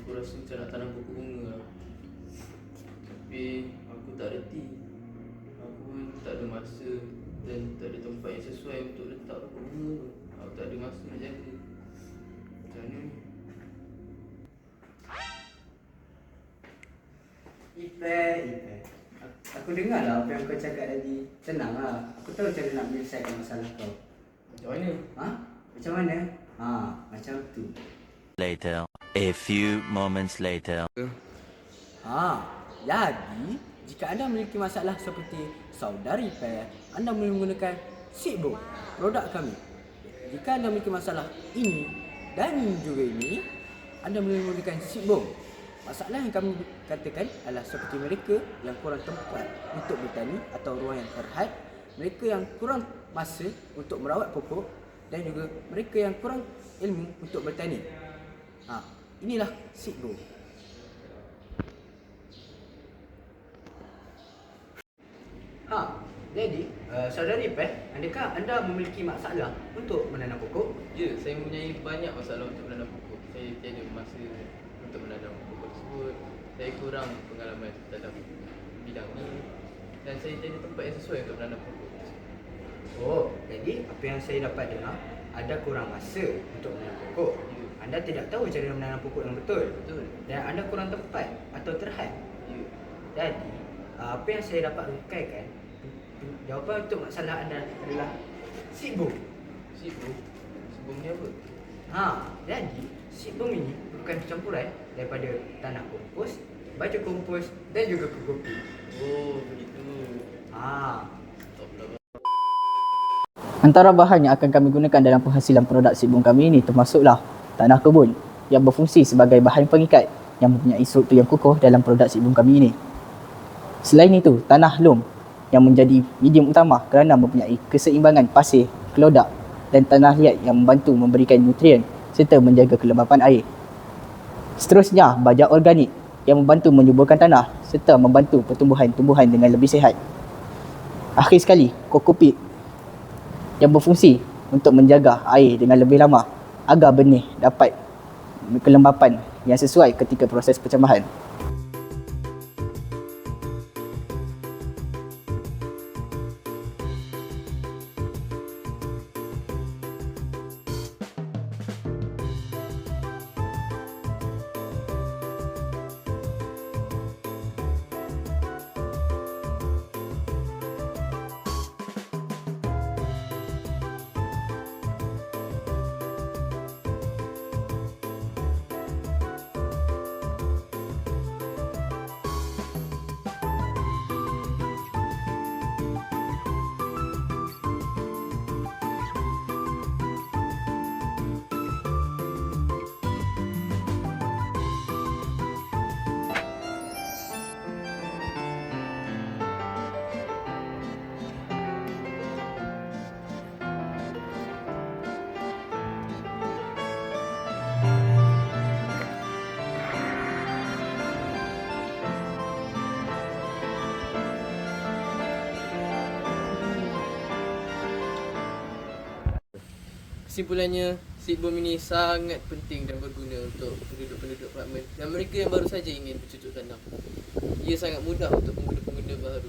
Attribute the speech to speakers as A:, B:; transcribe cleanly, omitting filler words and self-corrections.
A: Aku rasa macam nak tanam pokok bunga lah. Tapi aku tak reti. Aku pun tak ada masa dan tak ada tempat yang sesuai untuk letak pokok bunga tu. Aku tak ada masa nak jaga. Macam mana ni?
B: Ipai. Aku dengar lah apa yang kau cakap tadi. Tenang lah. Aku tahu cara nak menyelesaikan masalah kau.
A: Macam mana?
B: Ha? Macam mana? Ha, macam tu.
C: Later. A few moments later.
B: Ha, jadi jika anda memiliki masalah seperti saudara repair, anda boleh menggunakan Seatbone, produk kami. Jika anda memiliki masalah ini dan juga ini, anda boleh menggunakan Seatbone. Masalah yang kami katakan adalah seperti mereka yang kurang tempat untuk bertani atau ruang yang terhad, mereka yang kurang masa untuk merawat pokok dan juga mereka yang kurang ilmu untuk bertani. Ha, inilah Seatbone. Ha, jadi saudara Ipeh, adakah anda memiliki masalah untuk menanam pokok?
A: Ya, saya mempunyai banyak masalah untuk menanam pokok. Saya tiada masa untuk menanam pokok tersebut. Saya kurang pengalaman dalam bidang ini dan saya tiada tempat yang sesuai untuk menanam pokok tersebut.
B: Oh, jadi apa yang saya dapat dengar, anda kurang masa untuk menanam pokok.
A: Ya.
B: Anda tidak tahu cara menanam pokok yang betul.
A: Betul.
B: Dan anda kurang tempat atau terhad.
A: Ya.
B: Jadi, apa yang saya dapat rungkaikan, jawapan untuk masalah anda adalah Seatbone.
A: Seatbone? Sebelum ni apa?
B: Ha, jadi Seatbone ini merupakan campuran daripada tanah kompos, baju kompos dan juga kopi.
A: Oh, begitu.
B: Ha.
A: Stop lah.
D: Antara bahan yang akan kami gunakan dalam penghasilan produk Seatbone kami ini termasuklah tanah kebun yang berfungsi sebagai bahan pengikat yang mempunyai struktur yang kukuh dalam produk Seatbone kami ini. Selain itu, tanah loam yang menjadi medium utama kerana mempunyai keseimbangan pasir, kelodak dan tanah liat yang membantu memberikan nutrien serta menjaga kelembapan air. Seterusnya, baja organik yang membantu menyuburkan tanah serta membantu pertumbuhan tumbuhan dengan lebih sihat. Akhir sekali, kokopit yang berfungsi untuk menjaga air dengan lebih lama agar benih dapat kelembapan yang sesuai ketika proses pencemahan.
A: Kesimpulannya, Seatbone ini sangat penting dan berguna untuk penduduk-penduduk apartmen dan mereka yang baru saja ingin bercucuk tanam. Ia sangat mudah untuk pengguna-pengguna baru.